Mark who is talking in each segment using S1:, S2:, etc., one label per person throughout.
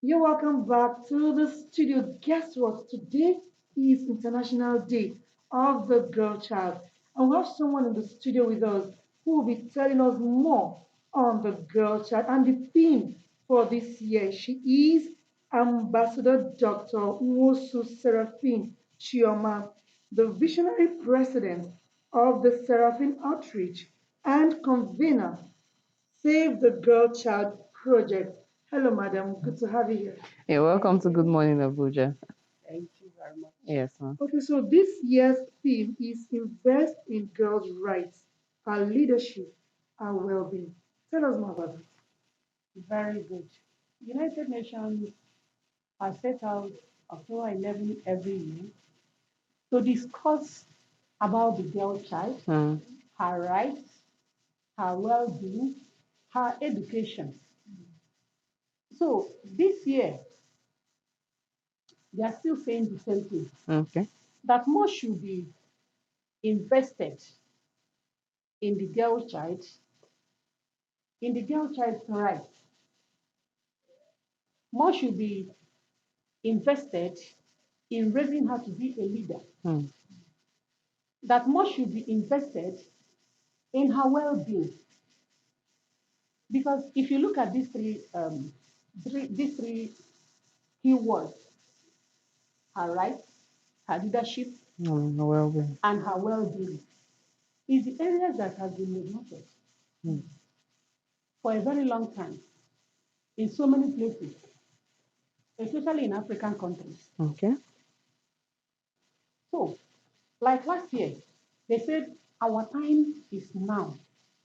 S1: You're welcome back to the studio. Guess what? Today is International Day of the Girl Child. And we have someone in the studio with us who will be telling us more on the girl child and the theme for this year. She is Ambassador Dr. Nwosu Seraphine Chioma, the visionary president of the Seraphine Outreach and convener Save the Girl Child Project. Hello, madam. Good to have you here.
S2: Yeah, welcome to Good Morning Abuja.
S1: Thank you very much.
S2: Yes, ma'am.
S1: Okay, so this year's theme is Invest in Girls' Rights, Our Leadership, Our Well-being. Tell us more about it.
S3: Very good. United Nations has set out October 11 every year to discuss about the girl child, her rights, her well-being, her education. So this year, they are still saying the same thing,
S2: Okay.
S3: that more should be invested in the girl child, in the girl child's rights. More should be invested in raising her to be a leader. That more should be invested in her well-being. Because if you look at these three key words, her rights, her leadership,
S2: Well-being.
S3: and her well-being, is the areas that have been neglected for a very long time in so many places, especially in African countries.
S2: Okay.
S3: So, like last year, they said our time is now,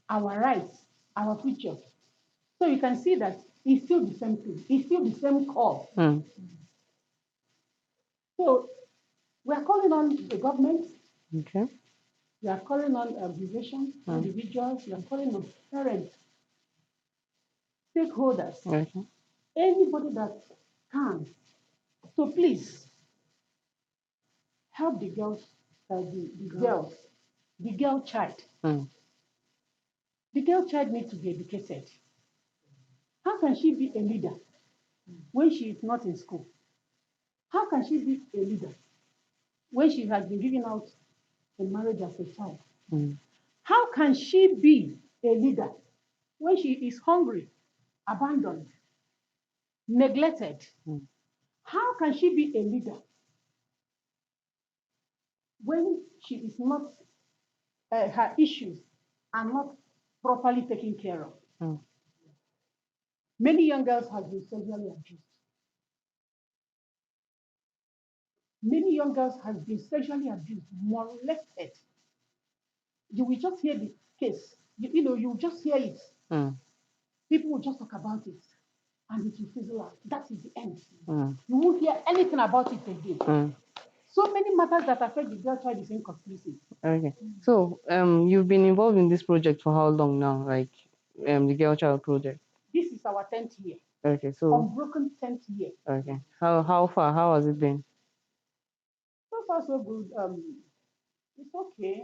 S3: our rights, our future. So you can see that it's still the same thing, it's still the same call. So we are calling on the government,
S2: Okay.
S3: we are calling on organizations, individuals, we are calling on parents, stakeholders,
S2: Okay.
S3: anybody that can. So please help the girls, the girl child. The girl child needs to be educated. How can she be a leader when she is not in school? How can she be a leader when she has been given out in marriage as a child? How can she be a leader when she is hungry, abandoned, neglected? How can she be a leader when she is not, her issues are not properly taken care of? Many young girls have been sexually abused. Many young girls have been sexually abused, molested. You will just hear the case. You just hear it. People will just talk about it and it will fizzle out. That is the end. You won't hear anything about it again. So many matters that affect the girl child is inconclusive.
S2: Okay. So, you've been involved in this project for how long now? Like, the Girl Child Project.
S3: This is our 10th year.
S2: Okay. So.
S3: Unbroken 10th year.
S2: Okay. How far? How has it been?
S3: So far, so good. It's okay.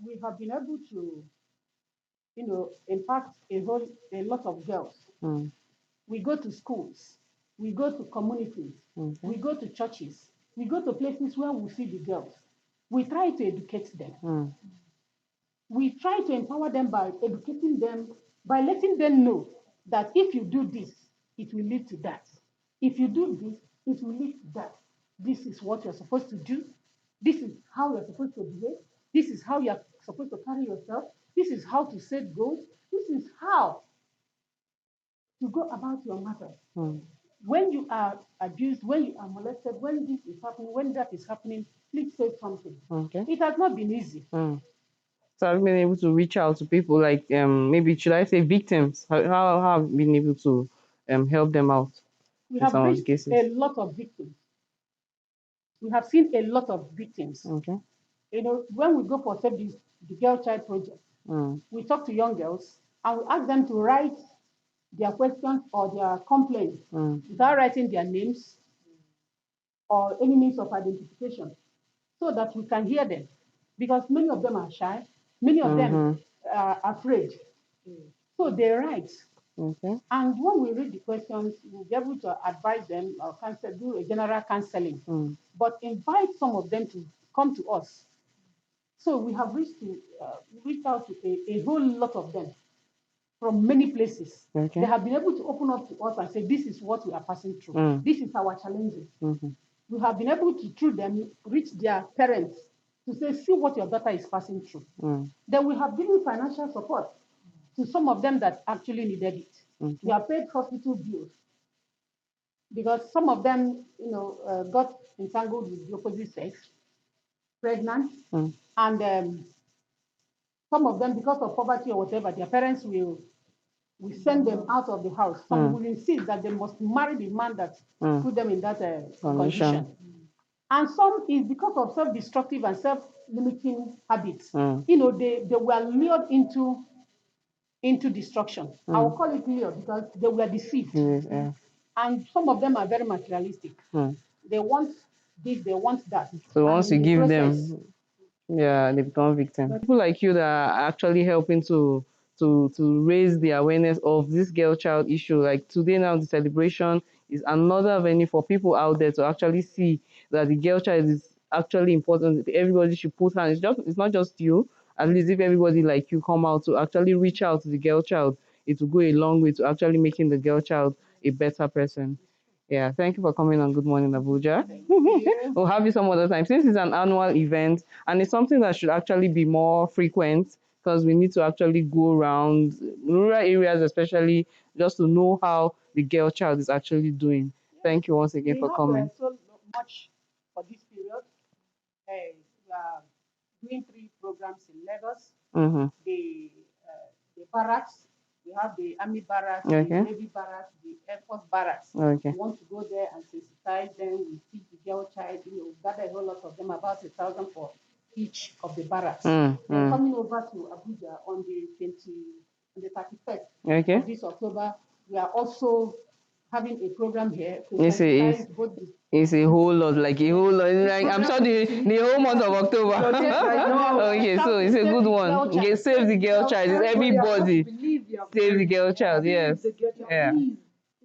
S3: We have been able to, impact a lot of girls. We go to schools, we go to communities, we go to churches, we go to places where we see the girls. We try to educate them. We try to empower them by educating them, by letting them know that if you do this, it will lead to that. If you do this, it will lead to that. This is what you're supposed to do. This is how you're supposed to behave. This is how you're supposed to carry yourself. This is how to set goals. This is how to go about your matters. When you are abused, when you are molested, when this is happening, when that is happening, please say something.
S2: Okay.
S3: It has not been easy.
S2: So I've been able to reach out to people like maybe should I say victims? How have you been able to help them out
S3: We
S2: in
S3: have
S2: some of the
S3: reached
S2: cases?
S3: a lot of victims. We have seen a lot of victims.
S2: Okay.
S3: When we go for the Girl Child Project, we talk to young girls and we ask them to write their questions or their complaints without writing their names or any means of identification so that we can hear them. Because many of them are shy, many of them are afraid. So they write.
S2: Okay.
S3: And when we read the questions, we'll be able to advise them or counsel, do a general counseling, but invite some of them to come to us. So we have reached out to a whole lot of them from many places.
S2: Okay.
S3: They have been able to open up to us and say, this is what we are passing through. This is our challenges. We have been able to, through them, reach their parents to say, see what your daughter is passing through. Then we have given financial support to some of them that actually needed it. We have paid hospital bills because some of them, got entangled with the opposite sex, pregnant, and some of them, because of poverty or whatever, their parents will send them out of the house. Some will insist that they must marry the man that put them in that condition. And some is because of self-destructive and self-limiting habits. They were lured into destruction. I will call it lured because they were deceived. And some of them are very materialistic. They want this, they want that.
S2: So
S3: and
S2: once you
S3: in the
S2: give
S3: process,
S2: them, yeah, they become victims. People like you that are actually helping to raise the awareness of this girl child issue. Like today now, the celebration is another venue for people out there to actually see that the girl child is actually important. Everybody should put hands. It's not just you. At least if everybody like you come out to actually reach out to the girl child, it will go a long way to actually making the girl child a better person. Yeah, thank you for coming on Good Morning Abuja. We'll have you some other time. Since it's an annual event and it's something that should actually be more frequent because we need to actually go around rural areas, especially just to know how the girl child is actually doing. Thank you once again
S3: we
S2: for
S3: have
S2: coming.
S3: so much for this period. We are doing 3 programs in Lagos. The barracks, we have the army barracks, the navy barracks, the air force barracks. We want to go there and sensitize them. We teach the girl child, gather a whole lot of them, about 1,000 for each of the barracks. They're coming over to Abuja on the 31st of this October. We are also having a program here to sensitize both the
S2: it's a whole lot, like a whole lot. Like I'm sure the whole month of October. Okay, so it's a good one. You save the girl child. It's everybody. Save the girl child. Yes. Yeah.
S1: Please,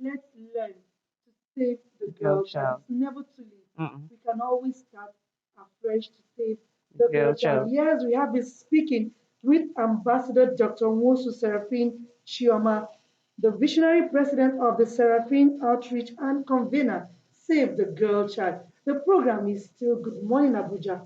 S1: let's learn to save the girl child. It's never too late. We can always start afresh to save the girl child. Yes, we have been speaking with Ambassador Dr. Nwosu Seraphine Chioma, the visionary president of the Seraphine Outreach and convener, Save the Girl Child. The program is still Good Morning Abuja.